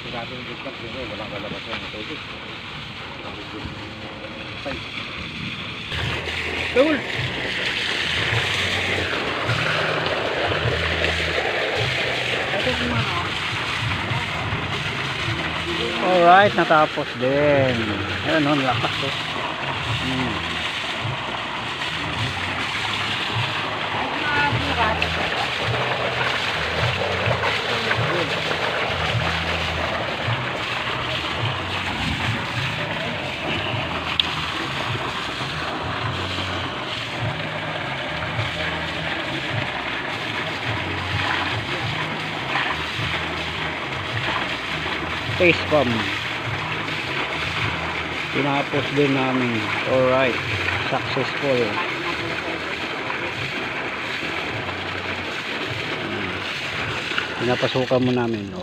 Sigado yung gitlag, siguro walang lalabas ng tubig. Tapos yung pipe. Cool. Alright, natapos din. Ayan o, lakas o. Face bomb. Tinapos din namin. Alright, successful. Pinapasukan mo namin.